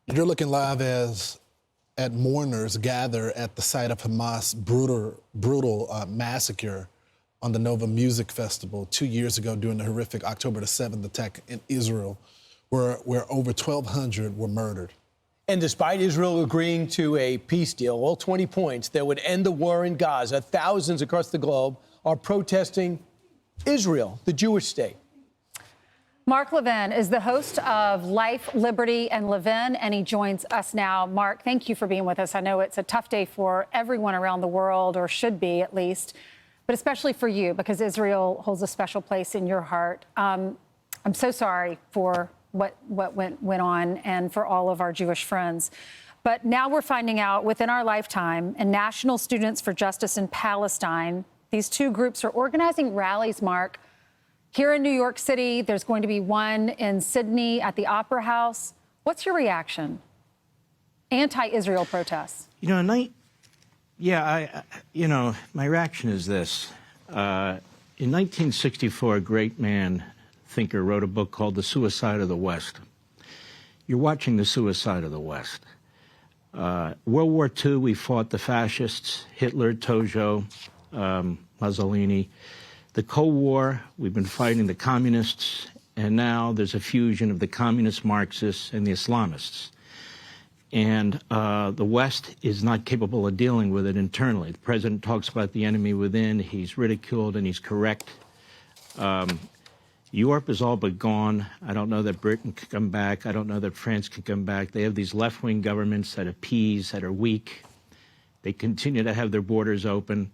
You're looking live as at mourners gather at the site of Hamas' brutal massacre on the Nova Music Festival 2 years ago during the horrific October the 7th attack in Israel, where over 1,200 were murdered. And despite Israel agreeing to a peace deal, all 20 points that would end the war in Gaza, thousands across the globe are protesting Israel, the Jewish state. Mark Levin is the host of Life, Liberty, and Levin, and he joins us now. Mark, thank you for being with us. I know it's a tough day for everyone around the world, or should be at least, but especially for you, because Israel holds a special place in your heart. I'm so sorry for what went on and for all of our Jewish friends. But now we're finding out within our lifetime, and National Students for Justice in Palestine, these two groups are organizing rallies, Mark. Here in New York City, there's going to be one in Sydney at the Opera House. What's your reaction? Anti-Israel protests. My reaction is this. In 1964, a great man, thinker, wrote a book called The Suicide of the West. You're watching the suicide of the West. World War II, we fought the fascists, Hitler, Tojo, Mussolini. The Cold War, we've been fighting the communists, and now there's a fusion of the communist Marxists and the Islamists. And the West is not capable of dealing with it internally. The president talks about the enemy within. He's ridiculed and he's correct. Europe is all but gone. I don't know that Britain can come back. I don't know that France can come back. They have these left-wing governments that appease, that are weak. They continue to have their borders open.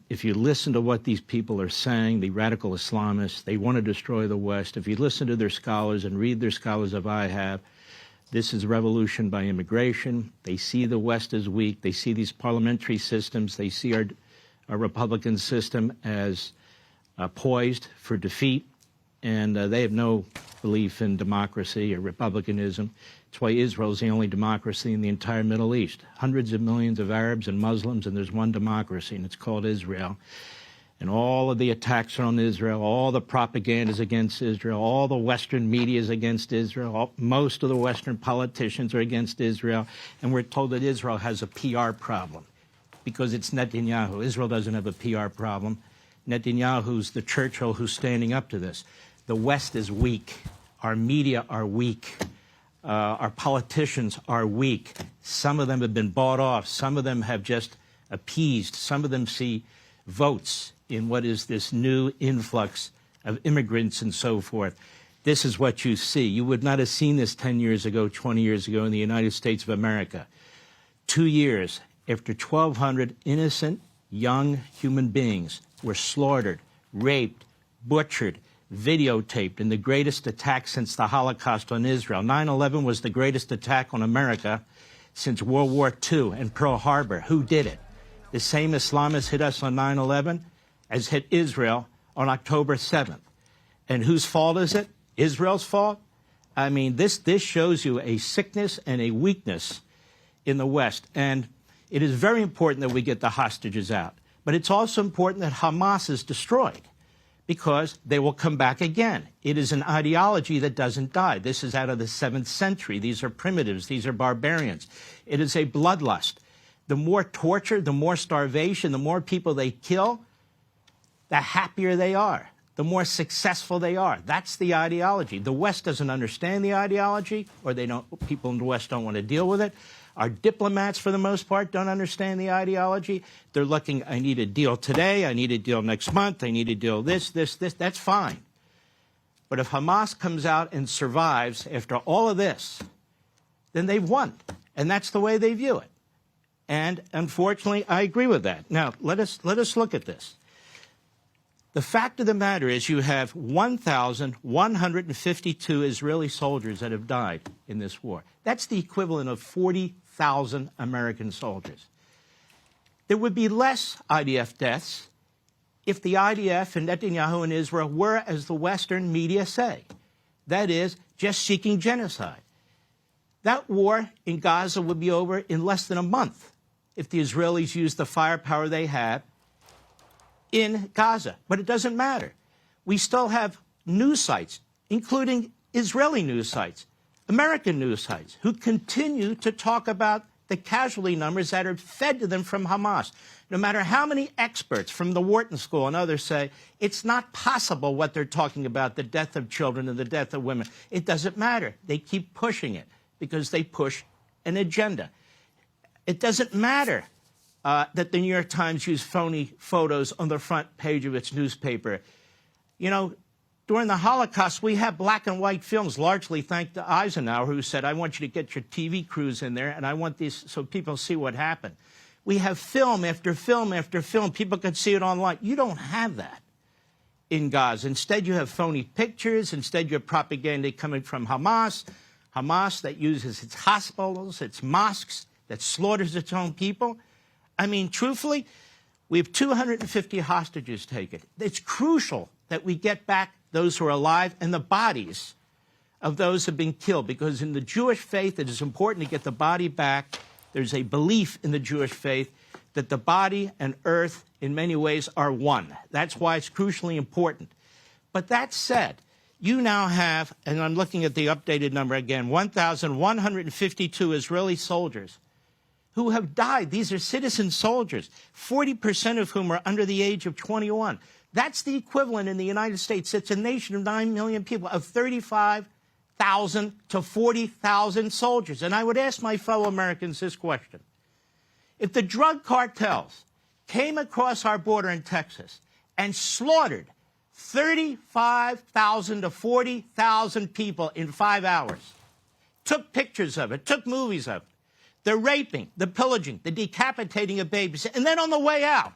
If you listen to what these people are saying, the radical Islamists, they want to destroy the West. If you listen to their scholars and read their scholars as I have, this is revolution by immigration. They see the West as weak. They see these parliamentary systems. They see our Republican system as poised for defeat. And they have no belief in democracy or republicanism. That's why Israel is the only democracy in the entire Middle East. Hundreds of millions of Arabs and Muslims, and there's one democracy, and it's called Israel. And all of the attacks are on Israel, all the propaganda is against Israel, all the Western media is against Israel, most of the Western politicians are against Israel, and we're told that Israel has a PR problem because it's Netanyahu. Israel doesn't have a PR problem. Netanyahu's the Churchill who's standing up to this. The West is weak. Our media are weak. Our politicians are weak. Some of them have been bought off. Some of them have just appeased. Some of them see votes in what is this new influx of immigrants and so forth. This is what you see. You would not have seen this 10 years ago, 20 years ago in the United States of America. 2 years after 1,200 innocent young human beings were slaughtered, raped, butchered, videotaped in the greatest attack since the Holocaust on Israel. 9/11 was the greatest attack on America since World War II and Pearl Harbor. Who did it? The same Islamists hit us on 9/11 as hit Israel on October 7th. And whose fault is it? Israel's fault? I mean, this shows you a sickness and a weakness in the West. And it is very important that we get the hostages out. But it's also important that Hamas is destroyed, because they will come back again. It is an ideology that doesn't die. This is out of the 7th century. These are primitives. These are barbarians. It is a bloodlust. The more torture, the more starvation, the more people they kill, the happier they are, the more successful they are. That's the ideology. The West doesn't understand the ideology, or people in the West don't want to deal with it. Our diplomats, for the most part, don't understand the ideology. They're looking, I need a deal today, I need a deal next month, I need a deal this. That's fine. But if Hamas comes out and survives after all of this, then they've won. And that's the way they view it. And unfortunately, I agree with that. Now, let us look at this. The fact of the matter is you have 1,152 Israeli soldiers that have died in this war. That's the equivalent of 40,000 American soldiers. There would be less IDF deaths if the IDF and Netanyahu and Israel were, as the Western media say, that is, just seeking genocide. That war in Gaza would be over in less than a month if the Israelis used the firepower they have in Gaza. But it doesn't matter. We still have news sites, including Israeli news sites, American news sites, who continue to talk about the casualty numbers that are fed to them from Hamas. No matter how many experts from the Wharton School and others say it's not possible what they're talking about, the death of children and the death of women. It doesn't matter. They keep pushing it because they push an agenda. It doesn't matter that the New York Times used phony photos on the front page of its newspaper. You know, during the Holocaust, we had black and white films, largely thanks to Eisenhower, who said, I want you to get your TV crews in there, and I want these so people see what happened. We have film after film after film. People can see it online. You don't have that in Gaza. Instead, you have phony pictures. Instead, you have propaganda coming from Hamas. Hamas that uses its hospitals, its mosques, that slaughters its own people. I mean, truthfully, we have 250 hostages taken. It's crucial that we get back those who are alive and the bodies of those who have been killed, because in the Jewish faith, it is important to get the body back. There's a belief in the Jewish faith that the body and earth, in many ways, are one. That's why it's crucially important. But that said, you now have, and I'm looking at the updated number again, 1,152 Israeli soldiers who have died. These are citizen soldiers, 40% of whom are under the age of 21. That's the equivalent in the United States. It's a nation of 9 million people, of 35,000 to 40,000 soldiers. And I would ask my fellow Americans this question. If the drug cartels came across our border in Texas and slaughtered 35,000 to 40,000 people in 5 hours, took pictures of it, took movies of it, the raping, the pillaging, the decapitating of babies, and then on the way out,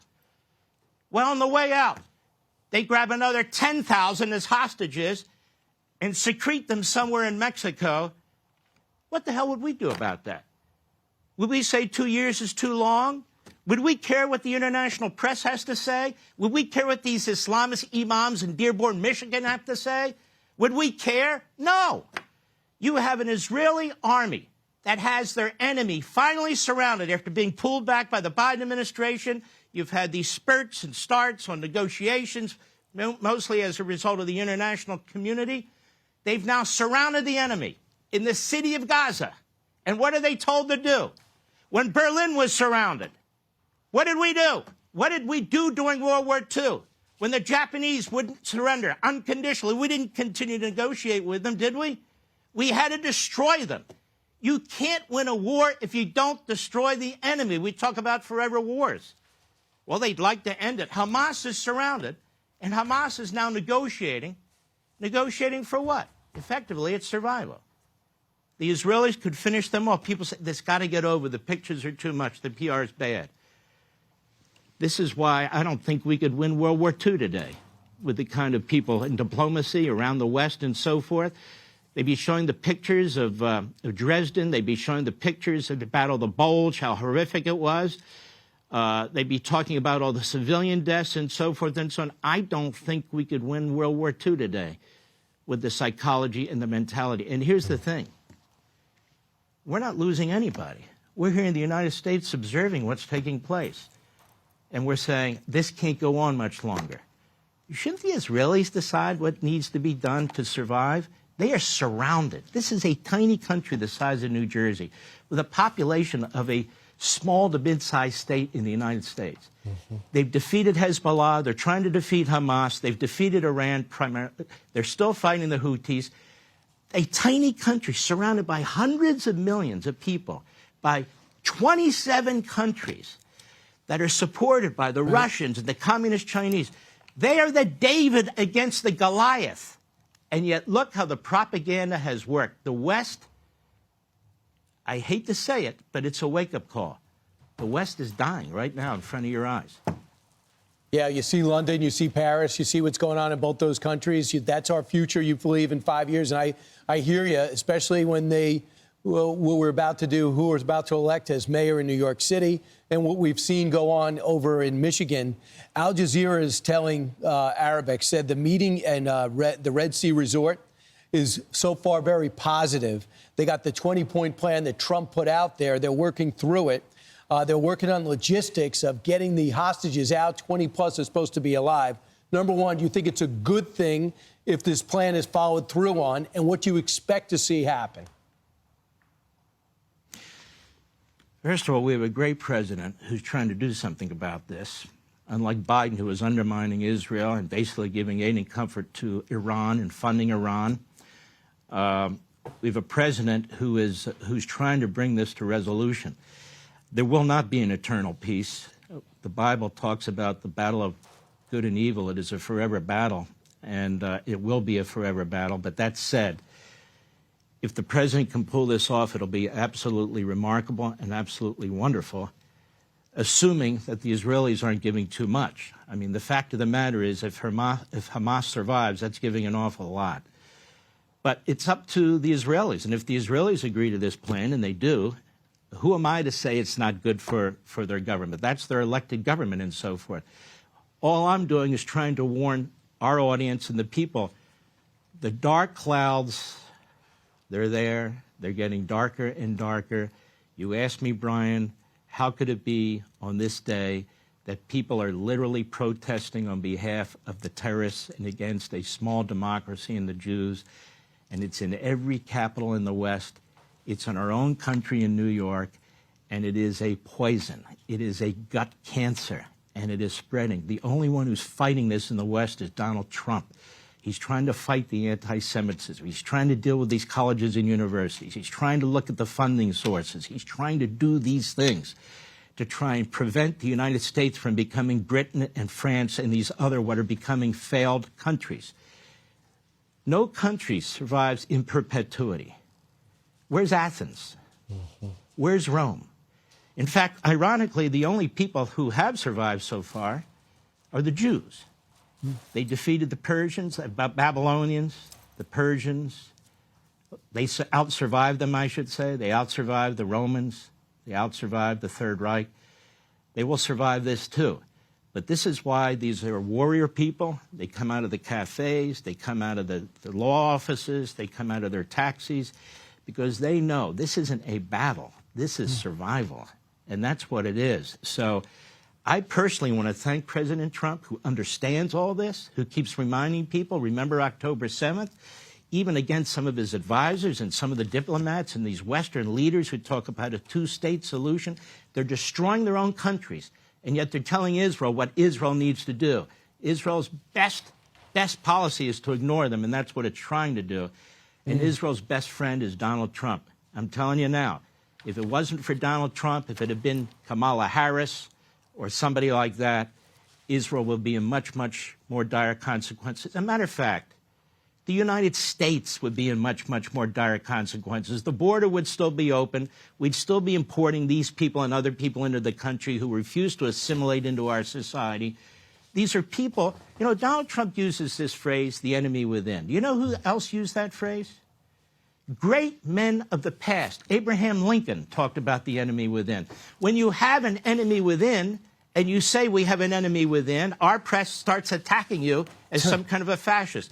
they grab another 10,000 as hostages and secrete them somewhere in Mexico. What the hell would we do about that? Would we say 2 years is too long? Would we care what the international press has to say? Would we care what these Islamist imams in Dearborn, Michigan have to say? Would we care? No. You have an Israeli army that has their enemy finally surrounded after being pulled back by the Biden administration. You've had these spurts and starts on negotiations, mostly as a result of the international community. They've now surrounded the enemy in the city of Gaza. And what are they told to do? When Berlin was surrounded, what did we do? What did we do during World War II? When the Japanese wouldn't surrender unconditionally, we didn't continue to negotiate with them, did we? We had to destroy them. You can't win a war if you don't destroy the enemy. We talk about forever wars. Well, they'd like to end it. Hamas is surrounded, and Hamas is now negotiating. Negotiating for what? Effectively, it's survival. The Israelis could finish them off. People say, this got to get over. The pictures are too much. The PR is bad. This is why I don't think we could win World War II today with the kind of people in diplomacy around the West and so forth. They'd be showing the pictures of Dresden. They'd be showing the pictures of the Battle of the Bulge, how horrific it was. They'd be talking about all the civilian deaths and so forth and so on. I don't think we could win World War II today with the psychology and the mentality. And here's the thing. We're not losing anybody. We're here in the United States observing what's taking place. And we're saying, this can't go on much longer. Shouldn't the Israelis decide what needs to be done to survive? They are surrounded. This is a tiny country the size of New Jersey with a population of a small to mid-sized state in the United States. Mm-hmm. They've defeated Hezbollah. They're trying to defeat Hamas. They've defeated Iran primarily. They're still fighting the Houthis. A tiny country surrounded by hundreds of millions of people, by 27 countries that are supported by the Russians and the communist Chinese. They are the David against the Goliath. And yet, look how the propaganda has worked. The West, I hate to say it, but it's a wake-up call. The West is dying right now in front of your eyes. Yeah, you see London, you see Paris, you see what's going on in both those countries. That's our future, you believe, in 5 years. And I hear you, especially when what we're about to do, who we're about to elect as mayor in New York City, and what we've seen go on over in Michigan. Al Jazeera is telling Arabic, said the meeting in the Red Sea Resort is so far very positive. They got the 20-point plan that Trump put out there. They're working through it. They're working on logistics of getting the hostages out. 20-plus are supposed to be alive. Number one, do you think it's a good thing if this plan is followed through on, and what do you expect to see happen? First of all, we have a great president who's trying to do something about this. Unlike Biden, who is undermining Israel and basically giving aid and comfort to Iran and funding Iran, we have a president who's trying to bring this to resolution. There will not be an eternal peace. The Bible talks about the battle of good and evil. It is a forever battle, and it will be a forever battle. But that said, if the president can pull this off, it'll be absolutely remarkable and absolutely wonderful, assuming that the Israelis aren't giving too much. I mean, the fact of the matter is, if Hamas survives, that's giving an awful lot. But it's up to the Israelis. And if the Israelis agree to this plan, and they do, who am I to say it's not good for their government? That's their elected government and so forth. All I'm doing is trying to warn our audience and the people. The dark clouds, they're there. They're getting darker and darker. You asked me, Brian, how could it be on this day that people are literally protesting on behalf of the terrorists and against a small democracy and the Jews? And it's in every capital in the West. It's in our own country in New York, and it is a poison. It is a gut cancer, and it is spreading. The only one who's fighting this in the West is Donald Trump. He's trying to fight the anti-Semitism. He's trying to deal with these colleges and universities. He's trying to look at the funding sources. He's trying to do these things to try and prevent the United States from becoming Britain and France and these other what are becoming failed countries. No country survives in perpetuity. Where's Athens? Where's Rome? In fact, ironically, the only people who have survived so far are the Jews. They defeated the Persians, the Babylonians, the Persians. They out-survived them, I should say. They out-survived the Romans. They out-survived the Third Reich. They will survive this too. But this is why these are warrior people. They come out of the cafes. They come out of the law offices. They come out of their taxis because they know this isn't a battle. This is survival. And that's what it is. So I personally want to thank President Trump, who understands all this, who keeps reminding people, remember October 7th, even against some of his advisors and some of the diplomats and these Western leaders who talk about a two-state solution. They're destroying their own countries, and yet they're telling Israel what Israel needs to do. Israel's best policy is to ignore them, and that's what it's trying to do. And Israel's best friend is Donald Trump. I'm telling you now, if it wasn't for Donald Trump, if it had been Kamala Harris or somebody like that, Israel will be in much, much more dire consequences. As a matter of fact, the United States would be in much, much more dire consequences. The border would still be open. We'd still be importing these people and other people into the country who refuse to assimilate into our society. These are people, you know, Donald Trump uses this phrase, the enemy within. Do you know who else used that phrase? Great men of the past. Abraham Lincoln talked about the enemy within. When you have an enemy within, and you say we have an enemy within, our press starts attacking you as some kind of a fascist.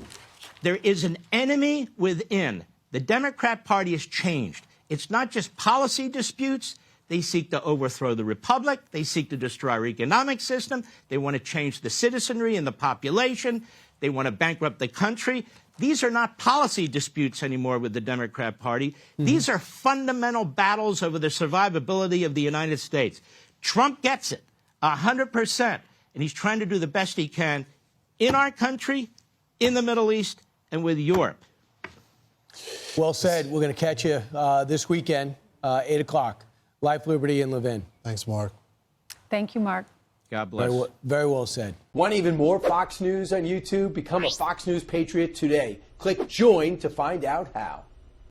There is an enemy within. The Democrat Party has changed. It's not just policy disputes. They seek to overthrow the republic. They seek to destroy our economic system. They want to change the citizenry and the population. They want to bankrupt the country. These are not policy disputes anymore with the Democrat Party. These are fundamental battles over the survivability of the United States. Trump gets it. 100%. And he's trying to do the best he can in our country, in the Middle East, and with Europe. Well said. We're going to catch you this weekend, 8 o'clock. Life, Liberty, and Levin. Thanks, Mark. Thank you, Mark. God bless. Very well said. Want even more Fox News on YouTube? Become a Fox News Patriot today. Click join to find out how.